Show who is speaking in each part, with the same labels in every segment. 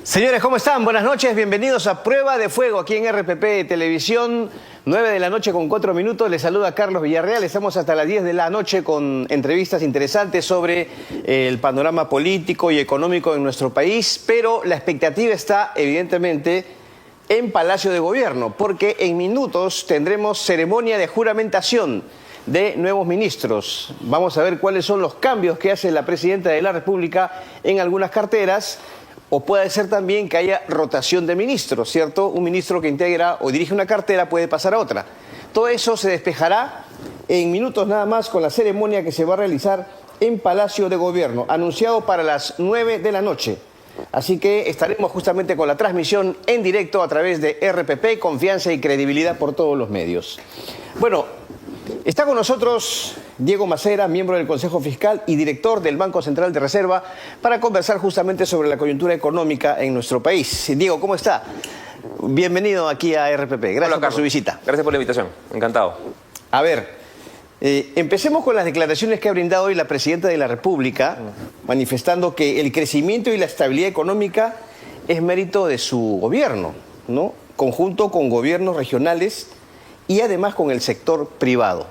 Speaker 1: Señores, ¿cómo están? Buenas noches, bienvenidos a Prueba de Fuego aquí en RPP Televisión, 9 de la noche con 4 minutos. Les saluda Carlos Villarreal, estamos hasta las 10 de la noche con entrevistas interesantes sobre el panorama político y económico en nuestro país, pero la expectativa está evidentemente en Palacio de Gobierno, porque en minutos tendremos ceremonia de juramentación de nuevos ministros. Vamos a ver cuáles son los cambios que hace la Presidenta de la República en algunas carteras. O puede ser también que haya rotación de ministros, ¿cierto? Un ministro que integra o dirige una cartera puede pasar a otra. Todo eso se despejará en minutos nada más con la ceremonia que se va a realizar en Palacio de Gobierno, anunciado para las 9 de la noche. Así que estaremos justamente con la transmisión en directo a través de RPP, confianza y credibilidad por todos los medios. Bueno, está con nosotros Diego Macera, miembro del Consejo Fiscal y director del Banco Central de Reserva, para conversar justamente sobre la coyuntura económica en nuestro país. Diego, ¿cómo está? Bienvenido aquí a RPP. Gracias por su visita.
Speaker 2: Gracias por la invitación. Encantado.
Speaker 1: A ver, empecemos con las declaraciones que ha brindado hoy la Presidenta de la República, manifestando que el crecimiento y la estabilidad económica es mérito de su gobierno, ¿no? Conjunto con gobiernos regionales y además con el sector privado.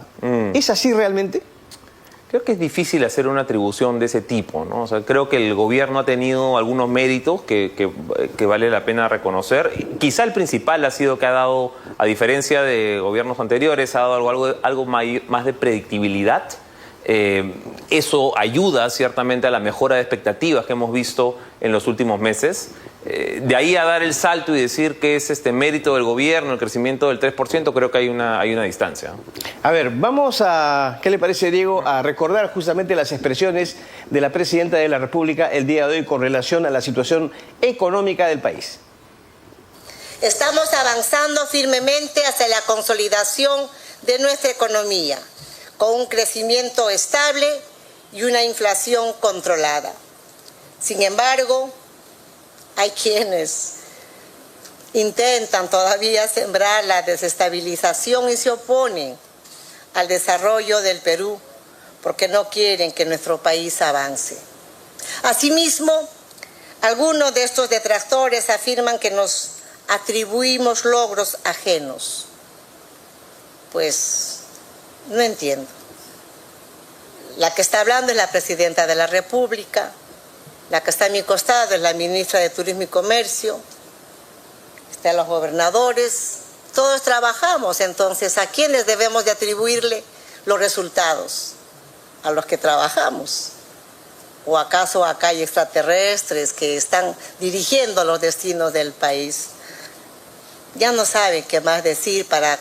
Speaker 1: ¿Es así realmente?
Speaker 2: Creo que es difícil hacer una atribución de ese tipo, ¿no? O sea, creo que el gobierno ha tenido algunos méritos que vale la pena reconocer. Quizá el principal ha sido que ha dado, a diferencia de gobiernos anteriores, ha dado algo más de predictibilidad. Eso ayuda ciertamente a la mejora de expectativas que hemos visto en los últimos meses. De ahí a dar el salto y decir que es mérito del gobierno, el crecimiento del 3%, creo que hay una distancia.
Speaker 1: A ver, vamos a, ¿qué le parece, Diego?, a recordar justamente las expresiones de la Presidenta de la República el día de hoy con relación a la situación económica del país.
Speaker 3: Estamos avanzando firmemente hacia la consolidación de nuestra economía, con un crecimiento estable y una inflación controlada. Sin embargo, hay quienes intentan todavía sembrar la desestabilización y se oponen al desarrollo del Perú porque no quieren que nuestro país avance. Asimismo, algunos de estos detractores afirman que nos atribuimos logros ajenos. Pues no entiendo. La que está hablando es la Presidenta de la República. La que está a mi costado es la ministra de Turismo y Comercio, están los gobernadores, todos trabajamos. Entonces, ¿a quiénes debemos de atribuirle los resultados? ¿A los que trabajamos? ¿O acaso acá hay extraterrestres que están dirigiendo los destinos del país? Ya no saben qué más decir para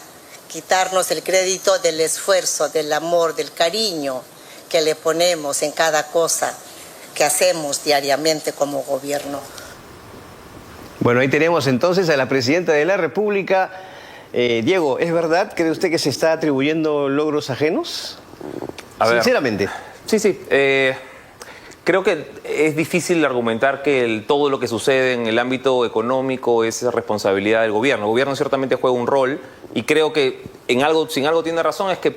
Speaker 3: quitarnos el crédito del esfuerzo, del amor, del cariño que le ponemos en cada cosa que hacemos diariamente como gobierno.
Speaker 1: Bueno, ahí tenemos entonces a la Presidenta de la República. Diego, ¿es verdad, cree usted, que se está atribuyendo logros ajenos? Sinceramente.
Speaker 2: Sí. Creo que es difícil argumentar que todo lo que sucede en el ámbito económico es responsabilidad del gobierno. El gobierno ciertamente juega un rol y creo que si en algo tiene razón es que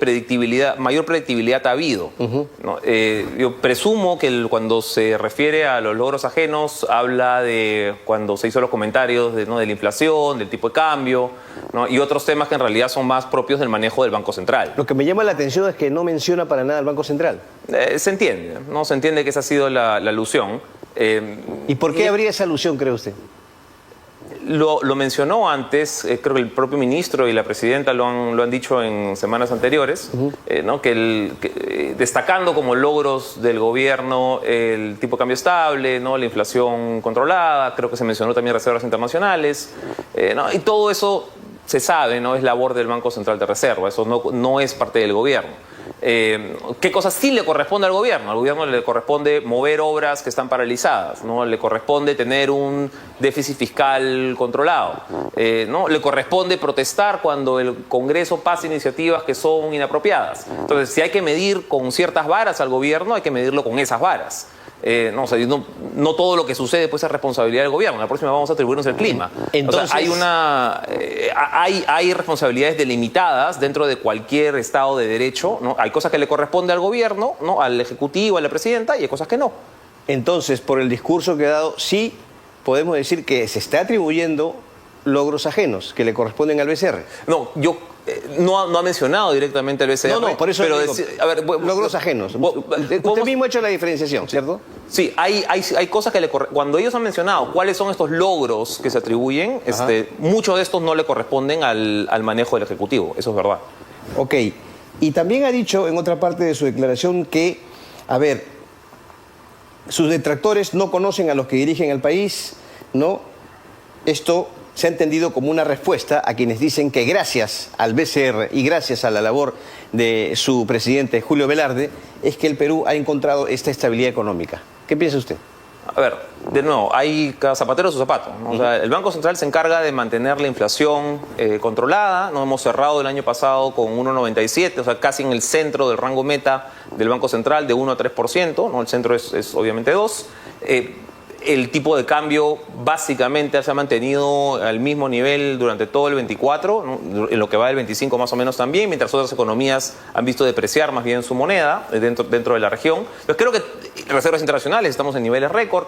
Speaker 2: mayor predictibilidad ha habido. ¿No? Yo presumo que cuando se refiere a los logros ajenos habla de cuando se hizo los comentarios de la inflación, del tipo de cambio, ¿no? Y otros temas que en realidad son más propios del manejo del Banco Central.
Speaker 1: Lo que me llama la atención es que no menciona para nada al Banco Central.
Speaker 2: Se entiende, ¿no? Se entiende que esa ha sido la alusión.
Speaker 1: ¿Y por qué habría esa alusión, cree usted?
Speaker 2: Lo mencionó antes, creo que el propio ministro y la presidenta lo han dicho en semanas anteriores, ¿no? Destacando como logros del gobierno el tipo de cambio estable, ¿no? La inflación controlada, creo que se mencionó también reservas internacionales, ¿no? Y todo eso se sabe, ¿no? Es labor del Banco Central de Reserva, eso no es parte del gobierno. ¿Qué cosas sí le corresponde al gobierno? Al gobierno le corresponde mover obras que están paralizadas, ¿no? Le corresponde tener un déficit fiscal controlado, ¿no? Le corresponde protestar cuando el Congreso pasa iniciativas que son inapropiadas. Entonces, si hay que medir con ciertas varas al gobierno, hay que medirlo con esas varas. No todo lo que sucede puede ser responsabilidad del gobierno. La próxima vamos a atribuirnos el clima. Entonces, hay responsabilidades delimitadas dentro de cualquier Estado de Derecho, ¿no? Hay cosas que le corresponde al gobierno, ¿no? Al Ejecutivo, a la Presidenta, y hay cosas que no.
Speaker 1: Entonces, por el discurso que ha dado, sí podemos decir que se está atribuyendo logros ajenos que le corresponden al BCR.
Speaker 2: No, no ha mencionado directamente al BCR.
Speaker 1: No, por eso
Speaker 2: pero
Speaker 1: digo,
Speaker 2: a ver,
Speaker 1: logros ajenos. Usted mismo ha hecho la diferenciación, ¿cierto?
Speaker 2: Sí, hay cosas que cuando ellos han mencionado cuáles son estos logros que se atribuyen, muchos de estos no le corresponden al manejo del Ejecutivo, eso es verdad.
Speaker 1: Ok, y también ha dicho en otra parte de su declaración que, a ver, sus detractores no conocen a los que dirigen el país, ¿no? Esto se ha entendido como una respuesta a quienes dicen que gracias al BCR y gracias a la labor de su presidente Julio Velarde es que el Perú ha encontrado esta estabilidad económica. ¿Qué piensa usted?
Speaker 2: A ver, de nuevo, hay cada zapatero a su zapato, ¿no? O sea, el Banco Central se encarga de mantener la inflación controlada. No hemos cerrado el año pasado con 1,97, o sea, casi en el centro del rango meta del Banco Central de 1 a 3%, ¿no? El centro es obviamente 2%. El tipo de cambio básicamente se ha mantenido al mismo nivel durante todo el 24, ¿no? En lo que va del 25 más o menos también, mientras otras economías han visto depreciar más bien su moneda dentro de la región. Entonces creo que reservas internacionales estamos en niveles récord.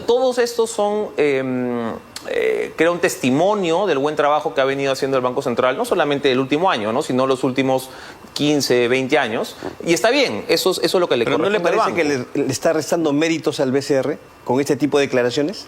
Speaker 2: Todos estos son, creo, un testimonio del buen trabajo que ha venido haciendo el Banco Central, no solamente el último año, ¿no? Sino los últimos 15, 20 años. Y está bien, eso es lo que le corresponde al banco.
Speaker 1: ¿Pero no le parece que le está restando méritos al BCR con este tipo de declaraciones?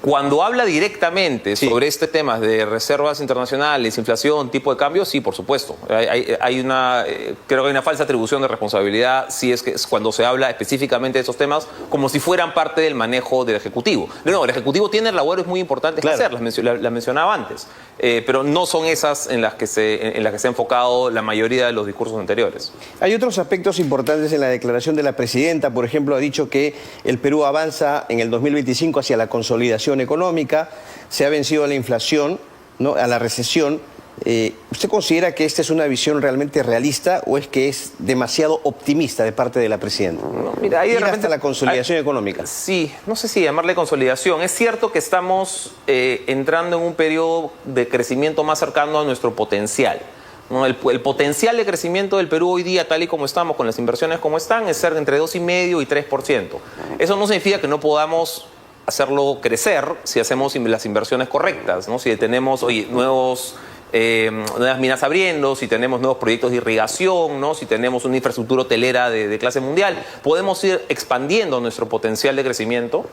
Speaker 2: Cuando habla directamente sobre este tema de reservas internacionales, inflación, tipo de cambio, sí, por supuesto. Creo que hay una falsa atribución de responsabilidad si es que cuando se habla específicamente de esos temas como si fueran parte del manejo del Ejecutivo. No, el Ejecutivo tiene labores muy importantes que hacer, las mencionaba antes, pero no son esas en las que se ha enfocado la mayoría de los discursos anteriores.
Speaker 1: Hay otros aspectos importantes en la declaración de la presidenta. Por ejemplo, ha dicho que el Perú avanza en el 2025 hacia la consolidación económica, se ha vencido a la inflación, ¿no? A la recesión. ¿Usted considera que esta es una visión realmente realista o es que es demasiado optimista de parte de la presidenta?
Speaker 2: No, mira, ahí de repente
Speaker 1: hasta la consolidación económica.
Speaker 2: Sí, no sé si llamarle consolidación. Es cierto que estamos entrando en un periodo de crecimiento más cercano a nuestro potencial. ¿No? El potencial de crecimiento del Perú hoy día, tal y como estamos, con las inversiones como están, es ser entre 2,5% y 3%. Eso no significa que no podamos hacerlo crecer si hacemos las inversiones correctas, ¿no? Si tenemos nuevas minas abriendo, si tenemos nuevos proyectos de irrigación, ¿no? Si tenemos una infraestructura hotelera de clase mundial, podemos ir expandiendo nuestro potencial de crecimiento.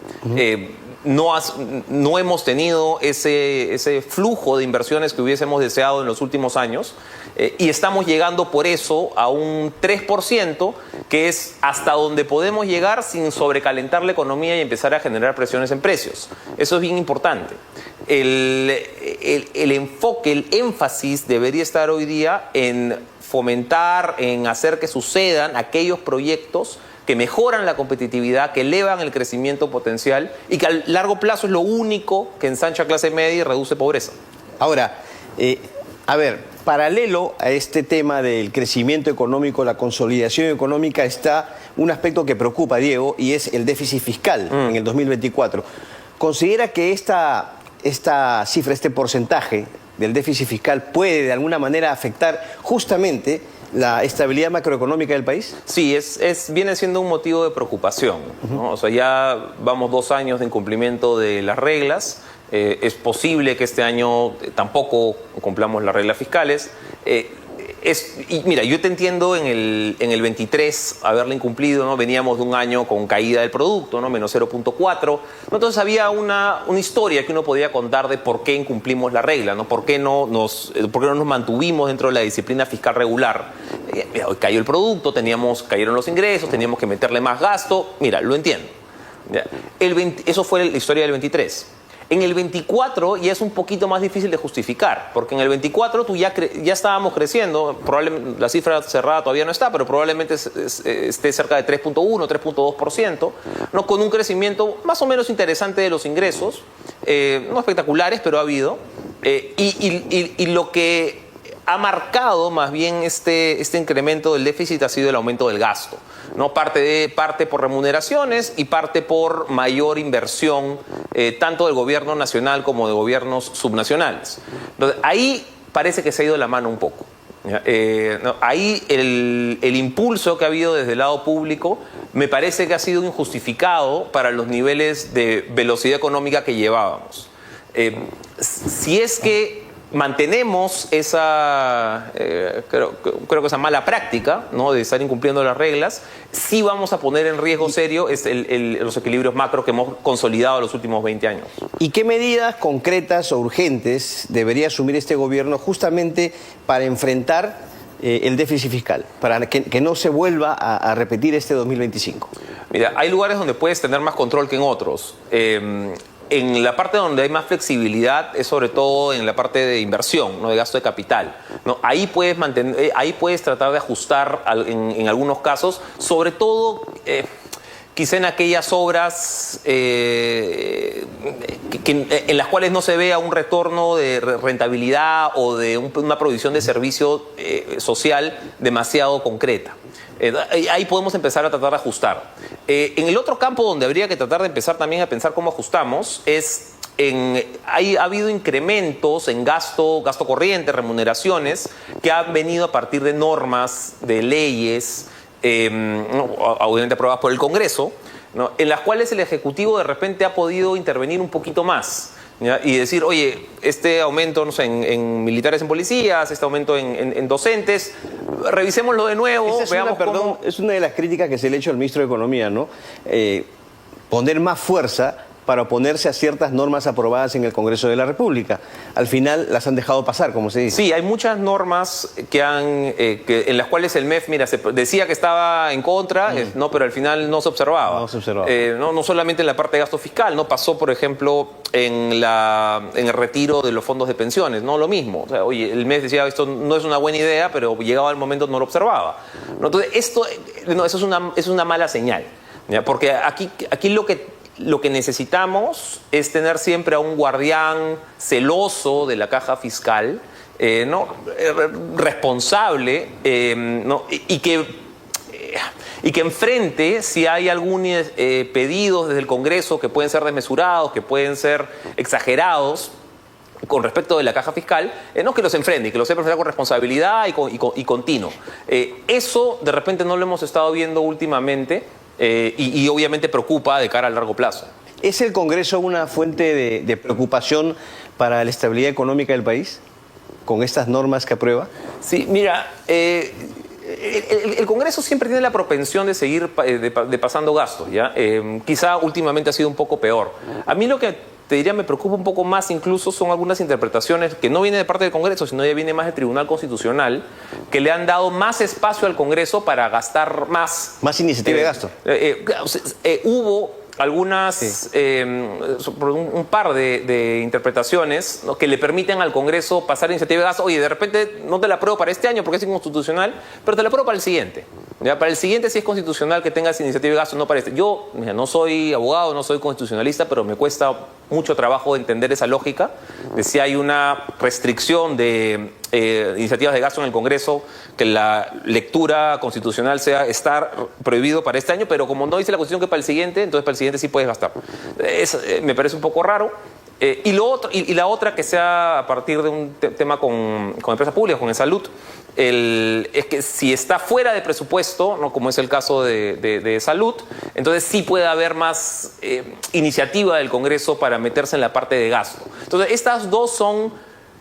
Speaker 2: No hemos tenido ese flujo de inversiones que hubiésemos deseado en los últimos años y estamos llegando por eso a un 3%, que es hasta donde podemos llegar sin sobrecalentar la economía y empezar a generar presiones en precios. Eso es bien importante. El enfoque, el énfasis debería estar hoy día en fomentar, en hacer que sucedan aquellos proyectos que mejoran la competitividad, que elevan el crecimiento potencial y que a largo plazo es lo único que ensancha clase media y reduce pobreza.
Speaker 1: Ahora, a ver, paralelo a este tema del crecimiento económico, la consolidación económica, está un aspecto que preocupa, Diego, y es el déficit fiscal en el 2024. ¿Considera que esta cifra, este porcentaje del déficit fiscal puede de alguna manera afectar justamente la estabilidad macroeconómica del país?
Speaker 2: Sí, viene siendo un motivo de preocupación, ¿no? O sea, ya vamos 2 años de incumplimiento de las reglas. Es posible que este año tampoco cumplamos las reglas fiscales. Y mira, yo te entiendo en el 23 haberla incumplido, ¿no? Veníamos de un año con caída del producto, ¿no? Menos 0,4. ¿No? Entonces había una historia que uno podía contar de por qué incumplimos la regla, ¿no? Por qué no nos mantuvimos dentro de la disciplina fiscal regular. Hoy cayó el producto, cayeron los ingresos, teníamos que meterle más gasto. Mira, lo entiendo. Eso fue la historia del 23. En el 24 ya es un poquito más difícil de justificar, porque en el 24 ya estábamos creciendo, probablemente la cifra cerrada todavía no está, pero probablemente esté cerca de 3,1, 3,2%, ¿no? Con un crecimiento más o menos interesante de los ingresos, no espectaculares, pero ha habido, y lo que ha marcado más bien este incremento del déficit ha sido el aumento del gasto, ¿no? Parte por remuneraciones y parte por mayor inversión, tanto del gobierno nacional como de gobiernos subnacionales. Entonces, ahí parece que se ha ido la mano un poco. Ahí el impulso que ha habido desde el lado público me parece que ha sido injustificado para los niveles de velocidad económica que llevábamos. Si es que mantenemos esa, creo que esa mala práctica, ¿no?, de estar incumpliendo las reglas, sí vamos a poner en riesgo serio los equilibrios macro que hemos consolidado en los últimos 20 años.
Speaker 1: ¿Y qué medidas concretas o urgentes debería asumir este gobierno justamente para enfrentar el déficit fiscal, para que no se vuelva a repetir este 2025?
Speaker 2: Mira, hay lugares donde puedes tener más control que en otros. En la parte donde hay más flexibilidad es sobre todo en la parte de inversión, ¿no?, de gasto de capital, ¿no? Ahí puedes tratar de ajustar en algunos casos, sobre todo quizá en aquellas obras en las cuales no se vea un retorno de rentabilidad o de una provisión de servicio social demasiado concreta. Ahí podemos empezar a tratar de ajustar. En el otro campo donde habría que tratar de empezar también a pensar cómo ajustamos es ha habido incrementos en gasto corriente, remuneraciones, que han venido a partir de normas, de leyes, obviamente aprobadas por el Congreso, ¿no?, en las cuales el Ejecutivo de repente ha podido intervenir un poquito más, ¿ya?, y decir, oye, este aumento, no sé, en militares, en policías, este aumento en docentes, revisémoslo de nuevo, veamos cómo...
Speaker 1: Es una de las críticas que se le ha hecho al ministro de Economía, ¿no? Poner más fuerza para oponerse a ciertas normas aprobadas en el Congreso de la República. Al final las han dejado pasar, como se dice.
Speaker 2: Sí, hay muchas normas en las cuales el MEF, mira, se decía que estaba en contra, no, pero al final no se observaba.
Speaker 1: No se observaba.
Speaker 2: No solamente en la parte de gasto fiscal, no pasó, por ejemplo, en el retiro de los fondos de pensiones, no lo mismo. O sea, oye, el MEF decía, esto no es una buena idea, pero llegaba el momento no lo observaba, ¿no? Entonces, eso es una mala señal, ¿ya? Porque aquí lo que necesitamos es tener siempre a un guardián celoso de la caja fiscal, ¿no?, responsable, ¿no?, y que enfrente si hay algunos pedidos desde el Congreso que pueden ser desmesurados, que pueden ser exagerados con respecto de la caja fiscal, no, que los enfrente, que los sepa enfrentar con responsabilidad y continuo. Eso de repente no lo hemos estado viendo últimamente. Y obviamente preocupa de cara a largo plazo.
Speaker 1: ¿Es el Congreso una fuente de preocupación para la estabilidad económica del país con estas normas que aprueba?
Speaker 2: Sí, mira, el Congreso siempre tiene la propensión de seguir de pasando gastos, ¿ya? Quizá últimamente ha sido un poco peor. A mí lo que te diría me preocupa un poco más incluso son algunas interpretaciones que no vienen de parte del Congreso, sino ya viene más del Tribunal Constitucional, que le han dado más espacio al Congreso para gastar más.
Speaker 1: Más iniciativa de gasto.
Speaker 2: Hubo algunas, un par de interpretaciones, ¿no?, que le permiten al Congreso pasar iniciativa de gasto. Oye, de repente no te la apruebo para este año porque es inconstitucional, pero te la apruebo para el siguiente. ¿Ya? Para el siguiente sí es constitucional que tengas iniciativa de gasto, no para este. Yo, mira, no soy abogado, no soy constitucionalista, pero me cuesta mucho trabajo entender esa lógica de si hay una restricción de iniciativas de gasto en el Congreso, que la lectura constitucional sea estar prohibido para este año, pero como no dice la Constitución que para el siguiente, entonces para el siguiente sí puedes gastar. Me parece un poco raro. Y la otra que sea a partir de un tema con empresas públicas, con el salud, es que si está fuera de presupuesto, ¿no?, como es el caso de salud, entonces sí puede haber más iniciativa del Congreso para meterse en la parte de gasto. Entonces estas dos son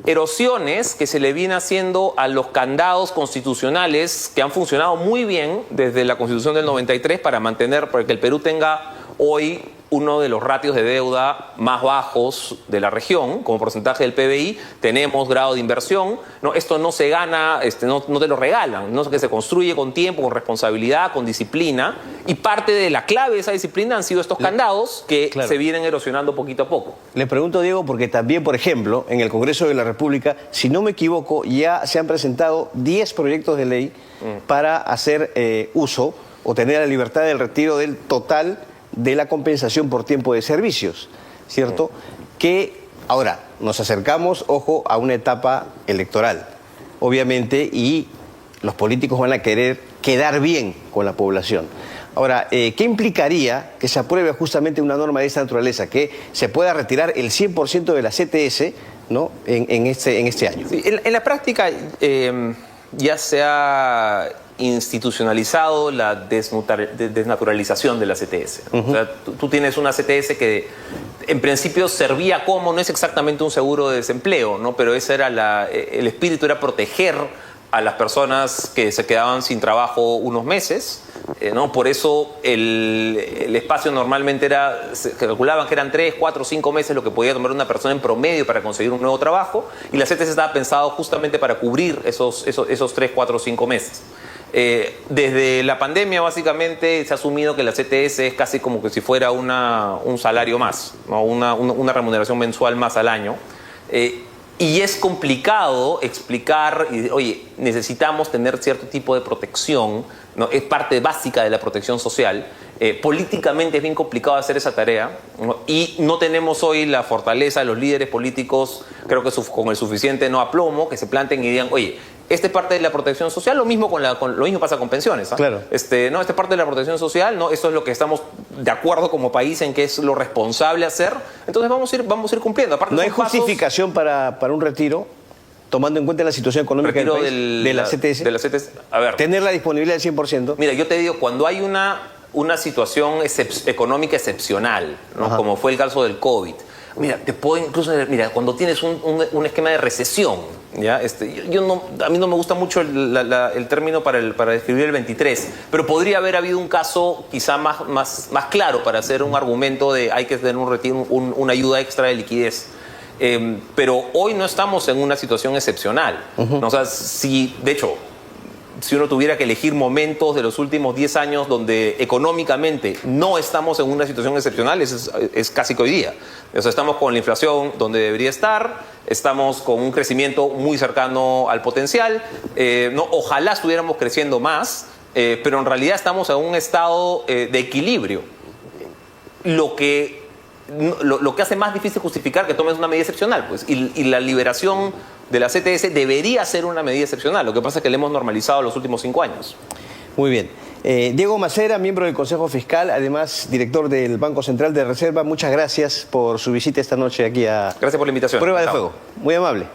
Speaker 2: erosiones que se le viene haciendo a los candados constitucionales que han funcionado muy bien desde la Constitución del 93 para que el Perú tenga hoy uno de los ratios de deuda más bajos de la región, como porcentaje del PBI, tenemos grado de inversión, ¿no? Esto no se gana, no te lo regalan, ¿no? Que se construye con tiempo, con responsabilidad, con disciplina, y parte de la clave de esa disciplina han sido estos candados que se vienen erosionando poquito a poco.
Speaker 1: Le pregunto, Diego, porque también, por ejemplo, en el Congreso de la República, si no me equivoco, ya se han presentado 10 proyectos de ley para hacer uso o tener la libertad del retiro del total de la compensación por tiempo de servicios, ¿cierto? Que ahora nos acercamos, ojo, a una etapa electoral, obviamente, y los políticos van a querer quedar bien con la población. Ahora, ¿qué implicaría que se apruebe justamente una norma de esta naturaleza, que se pueda retirar el 100% de la CTS, ¿no?, en este año?
Speaker 2: Sí, en la práctica ya se ha institucionalizado la desnaturalización de la CTS. O sea, tú tienes una CTS que en principio servía como, no es exactamente un seguro de desempleo, ¿no? Pero ese era el espíritu era proteger a las personas que se quedaban sin trabajo unos meses, ¿no? Por eso el espacio normalmente se calculaban que eran 3, 4, 5 meses lo que podía tomar una persona en promedio para conseguir un nuevo trabajo, y la CTS estaba pensado justamente para cubrir esos 3, 4, 5 meses. Desde la pandemia básicamente se ha asumido que la CTS es casi como que si fuera un salario más, ¿no? Una remuneración mensual más al año. Y es complicado explicar, oye, necesitamos tener cierto tipo de protección, ¿no? Es parte básica de la protección social. Políticamente es bien complicado hacer esa tarea, ¿no? Y no tenemos hoy la fortaleza de los líderes políticos, creo que con el suficiente no aplomo, que se planten y digan, oye, esta es parte de la protección social, lo mismo lo mismo pasa con pensiones, ¿eh?
Speaker 1: Claro.
Speaker 2: Esta es parte de la protección social, ¿no? Esto es lo que estamos de acuerdo como país en que es lo responsable hacer, entonces vamos a ir cumpliendo. Aparte,
Speaker 1: ¿no hay justificación para un retiro, tomando en cuenta la situación económica del país, de la CTS?
Speaker 2: De la CTS. A ver,
Speaker 1: tener la disponibilidad del 100%.
Speaker 2: mira, yo te digo, cuando hay una situación económica excepcional, ¿no? Como fue el caso del COVID, mira, te puedo incluso, mira, cuando tienes un esquema de recesión, ¿ya? A mí no me gusta mucho el término para describir el 23, pero podría haber habido un caso quizá más claro para hacer un argumento de hay que tener un retiro, una ayuda extra de liquidez. Pero hoy no estamos en una situación excepcional. ¿No? O sea, de hecho, si uno tuviera que elegir momentos de los últimos 10 años donde económicamente no estamos en una situación excepcional, es casi que hoy día. O sea, estamos con la inflación donde debería estar, estamos con un crecimiento muy cercano al potencial, ¿no? Ojalá estuviéramos creciendo más, pero en realidad estamos en un estado de equilibrio. Lo que hace más difícil justificar que tomes una medida excepcional, pues, y la liberación de la CTS debería ser una medida excepcional. Lo que pasa es que la hemos normalizado los últimos 5 años.
Speaker 1: Muy bien. Diego Macera, miembro del Consejo Fiscal, además director del Banco Central de Reserva, muchas gracias por su visita esta noche aquí a
Speaker 2: Gracias por la invitación.
Speaker 1: Prueba de Fuego. Muy amable.